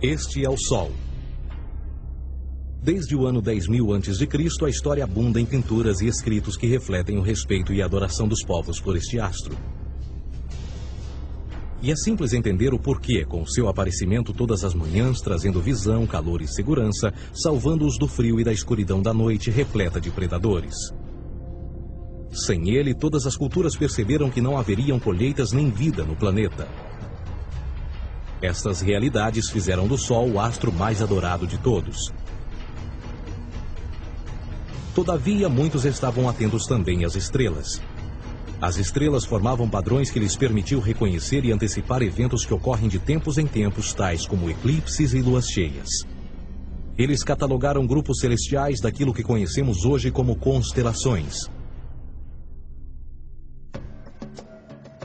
Este é o Sol. Desde o ano 10.000 a.C., a história abunda em pinturas e escritos que refletem o respeito e a adoração dos povos por este astro. E é simples entender o porquê, com seu aparecimento todas as manhãs, trazendo visão, calor e segurança, salvando-os do frio e da escuridão da noite repleta de predadores. Sem ele, todas as culturas perceberam que não haveriam colheitas nem vida no planeta. Estas realidades fizeram do Sol o astro mais adorado de todos. Todavia, muitos estavam atentos também às estrelas. As estrelas formavam padrões que lhes permitiam reconhecer e antecipar eventos que ocorrem de tempos em tempos, tais como eclipses e luas cheias. Eles catalogaram grupos celestiais daquilo que conhecemos hoje como constelações.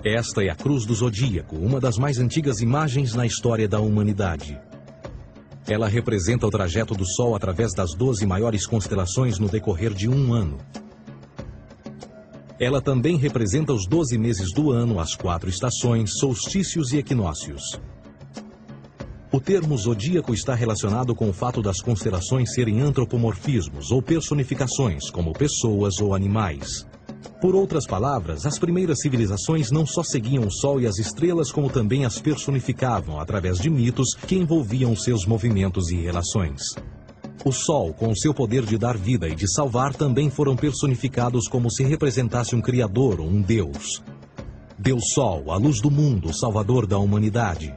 Esta é a Cruz do Zodíaco, uma das mais antigas imagens na história da humanidade. Ela representa o trajeto do Sol através das 12 maiores constelações no decorrer de um ano. Ela também representa os 12 meses do ano, as 4 estações, solstícios e equinócios. O termo zodíaco está relacionado com o fato das constelações serem antropomorfismos ou personificações, como pessoas ou animais. Por outras palavras, as primeiras civilizações não só seguiam o Sol e as estrelas, como também as personificavam através de mitos que envolviam seus movimentos e relações. O Sol, com seu poder de dar vida e de salvar, também foram personificados como se representasse um criador ou um deus. Deus Sol, a luz do mundo, salvador da humanidade.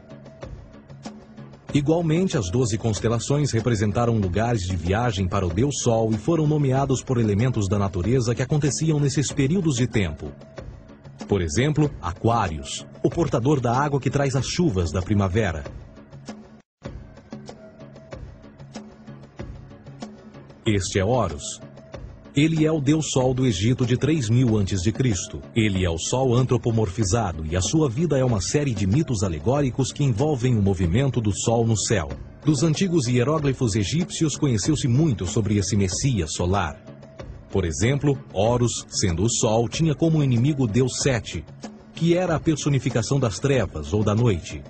Igualmente, as 12 constelações representaram lugares de viagem para o Deus Sol e foram nomeados por elementos da natureza que aconteciam nesses períodos de tempo. Por exemplo, Aquários, o portador da água que traz as chuvas da primavera. Este é Horus. Ele é o Deus Sol do Egito de 3.000 a.C. Ele é o Sol antropomorfizado e a sua vida é uma série de mitos alegóricos que envolvem o movimento do Sol no céu. Dos antigos hieróglifos egípcios conheceu-se muito sobre esse Messias solar. Por exemplo, Horus, sendo o Sol, tinha como inimigo o Deus Sete, que era a personificação das trevas ou da noite.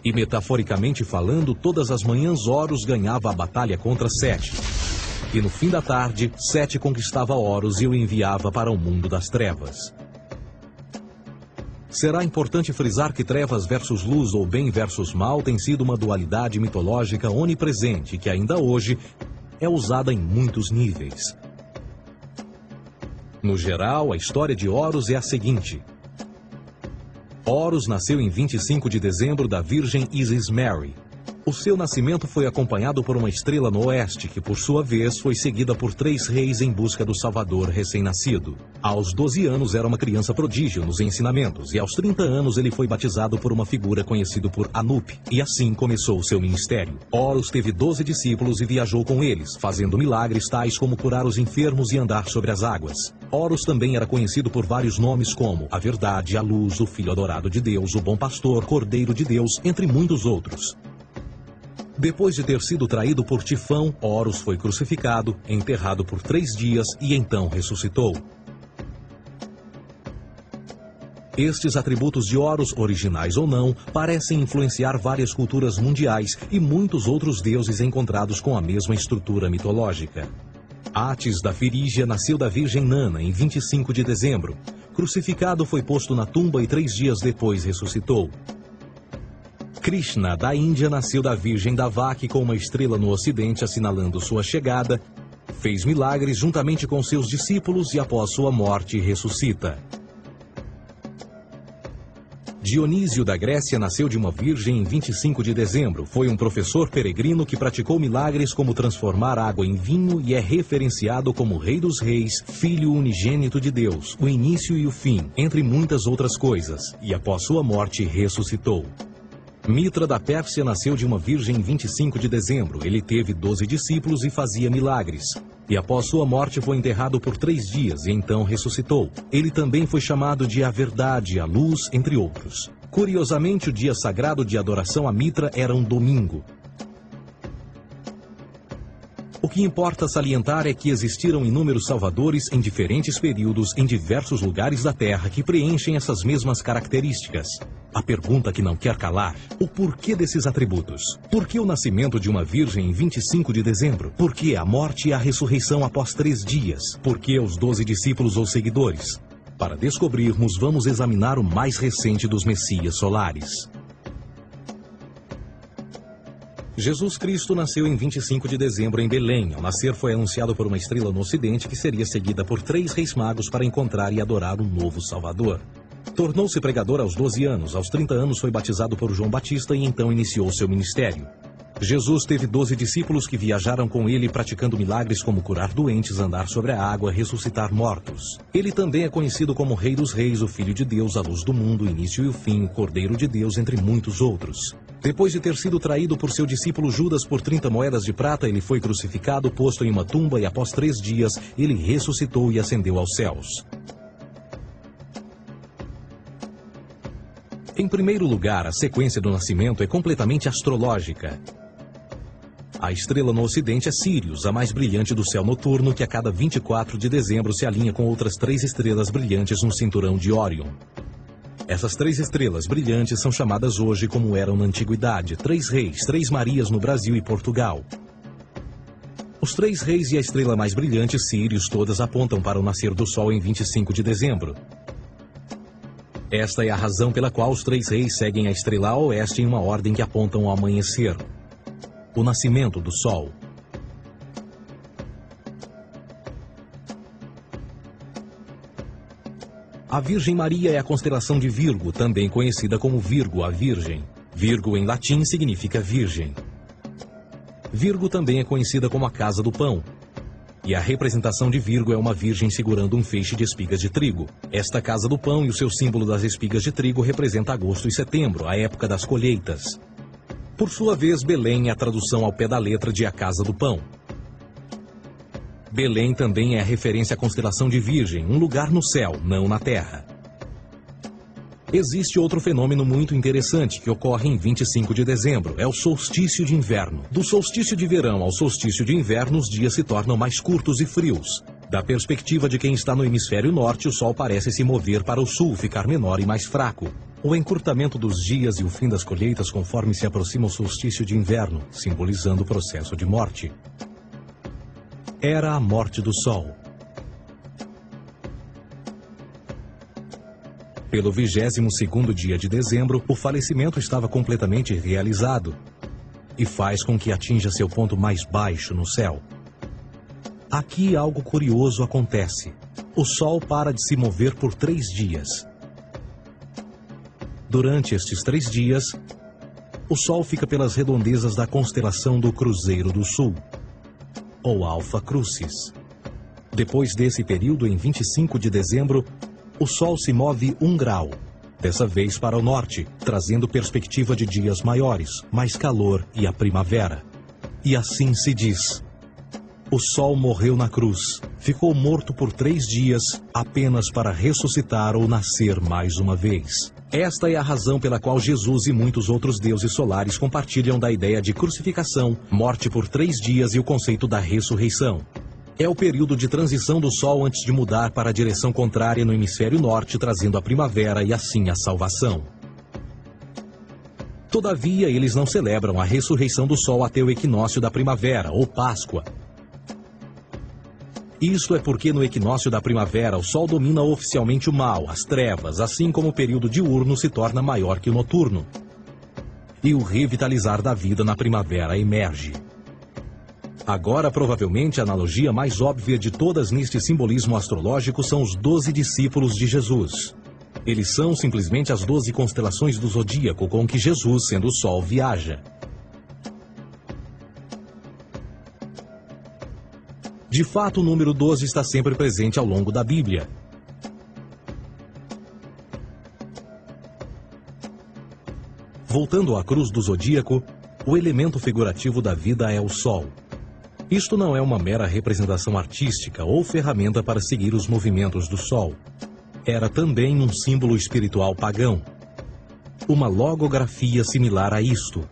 E metaforicamente falando, todas as manhãs Horus ganhava a batalha contra Sete. E no fim da tarde, Sete conquistava Horus e o enviava para o mundo das trevas. Será importante frisar que trevas versus luz ou bem versus mal tem sido uma dualidade mitológica onipresente que ainda hoje é usada em muitos níveis. No geral, a história de Horus é a seguinte. Horus nasceu em 25 de dezembro da Virgem Isis Mary. O seu nascimento foi acompanhado por uma estrela no oeste, que por sua vez foi seguida por 3 reis em busca do Salvador recém-nascido. Aos 12 anos era uma criança prodígio nos ensinamentos, e aos 30 anos ele foi batizado por uma figura conhecida por Anup, e assim começou o seu ministério. Horus teve 12 discípulos e viajou com eles, fazendo milagres tais como curar os enfermos e andar sobre as águas. Horus também era conhecido por vários nomes como a Verdade, a Luz, o Filho Adorado de Deus, o Bom Pastor, Cordeiro de Deus, entre muitos outros. Depois de ter sido traído por Tifão, Horus foi crucificado, enterrado por 3 dias e então ressuscitou. Estes atributos de Horus, originais ou não, parecem influenciar várias culturas mundiais e muitos outros deuses encontrados com a mesma estrutura mitológica. Atis da Firígia nasceu da Virgem Nana em 25 de dezembro. Crucificado, foi posto na tumba e 3 dias depois ressuscitou. Krishna, da Índia, nasceu da Virgem Davaki com uma estrela no ocidente assinalando sua chegada, fez milagres juntamente com seus discípulos e após sua morte ressuscita. Dionísio da Grécia nasceu de uma virgem em 25 de dezembro. Foi um professor peregrino que praticou milagres como transformar água em vinho e é referenciado como Rei dos Reis, Filho unigênito de Deus, o início e o fim, entre muitas outras coisas, e após sua morte ressuscitou. Mitra da Pérsia nasceu de uma virgem em 25 de dezembro. Ele teve 12 discípulos e fazia milagres. E após sua morte foi enterrado por 3 dias e então ressuscitou. Ele também foi chamado de a Verdade, a Luz, entre outros. Curiosamente, o dia sagrado de adoração a Mitra era um domingo. O que importa salientar é que existiram inúmeros salvadores em diferentes períodos em diversos lugares da Terra que preenchem essas mesmas características. A pergunta que não quer calar: o porquê desses atributos? Por que o nascimento de uma virgem em 25 de dezembro? Por que a morte e a ressurreição após 3 dias? Por que os 12 discípulos ou seguidores? Para descobrirmos, vamos examinar o mais recente dos Messias solares. Jesus Cristo nasceu em 25 de dezembro em Belém. Ao nascer foi anunciado por uma estrela no ocidente que seria seguida por 3 reis magos para encontrar e adorar um novo Salvador. Tornou-se pregador aos 12 anos. Aos 30 anos foi batizado por João Batista e então iniciou seu ministério. Jesus teve 12 discípulos que viajaram com ele praticando milagres como curar doentes, andar sobre a água, ressuscitar mortos. Ele também é conhecido como Rei dos Reis, o Filho de Deus, a luz do mundo, o início e o fim, o Cordeiro de Deus, entre muitos outros. Depois de ter sido traído por seu discípulo Judas por 30 moedas de prata, ele foi crucificado, posto em uma tumba e após 3 dias ele ressuscitou e ascendeu aos céus. Em primeiro lugar, a sequência do nascimento é completamente astrológica. A estrela no ocidente é Sírius, a mais brilhante do céu noturno, que a cada 24 de dezembro se alinha com outras 3 estrelas brilhantes no cinturão de Órion. Essas 3 estrelas brilhantes são chamadas hoje, como eram na antiguidade, 3 reis, 3 Marias no Brasil e Portugal. Os 3 reis e a estrela mais brilhante, Sírius, todas apontam para o nascer do Sol em 25 de dezembro. Esta é a razão pela qual os 3 reis seguem a estrela a oeste em uma ordem que apontam ao amanhecer. O nascimento do Sol. A Virgem Maria é a constelação de Virgo, também conhecida como Virgo, a Virgem. Virgo em latim significa virgem. Virgo também é conhecida como a casa do pão. E a representação de Virgo é uma virgem segurando um feixe de espigas de trigo. Esta casa do pão e o seu símbolo das espigas de trigo representa agosto e setembro, a época das colheitas. Por sua vez, Belém é a tradução ao pé da letra de a casa do pão. Belém também é a referência à constelação de Virgem, um lugar no céu, não na terra. Existe outro fenômeno muito interessante que ocorre em 25 de dezembro, é o solstício de inverno. Do solstício de verão ao solstício de inverno, os dias se tornam mais curtos e frios. Da perspectiva de quem está no hemisfério norte, o Sol parece se mover para o sul, ficar menor e mais fraco. O encurtamento dos dias e o fim das colheitas conforme se aproxima o solstício de inverno, simbolizando o processo de morte. Era a morte do Sol. Pelo 22º dia de dezembro, o falecimento estava completamente realizado e faz com que atinja seu ponto mais baixo no céu. Aqui algo curioso acontece. O Sol para de se mover por 3 dias. Durante estes 3 dias, o Sol fica pelas redondezas da constelação do Cruzeiro do Sul, ou Alfa Crucis. Depois desse período, em 25 de dezembro, o Sol se move 1 grau, dessa vez para o norte, trazendo perspectiva de dias maiores, mais calor e a primavera. E assim se diz: o Sol morreu na cruz, ficou morto por 3 dias, apenas para ressuscitar ou nascer mais uma vez. Esta é a razão pela qual Jesus e muitos outros deuses solares compartilham da ideia de crucificação, morte por 3 dias e o conceito da ressurreição. É o período de transição do Sol antes de mudar para a direção contrária no hemisfério norte, trazendo a primavera e assim a salvação. Todavia, eles não celebram a ressurreição do Sol até o equinócio da primavera, ou Páscoa. Isso é porque no equinócio da primavera o Sol domina oficialmente o mal, as trevas, assim como o período diurno se torna maior que o noturno. E o revitalizar da vida na primavera emerge. Agora, provavelmente, a analogia mais óbvia de todas neste simbolismo astrológico são os 12 discípulos de Jesus. Eles são simplesmente as 12 constelações do zodíaco com que Jesus, sendo o Sol, viaja. De fato, o número 12 está sempre presente ao longo da Bíblia. Voltando à cruz do zodíaco, o elemento figurativo da vida é o Sol. Isto não é uma mera representação artística ou ferramenta para seguir os movimentos do Sol. Era também um símbolo espiritual pagão. Uma logografia similar a isto.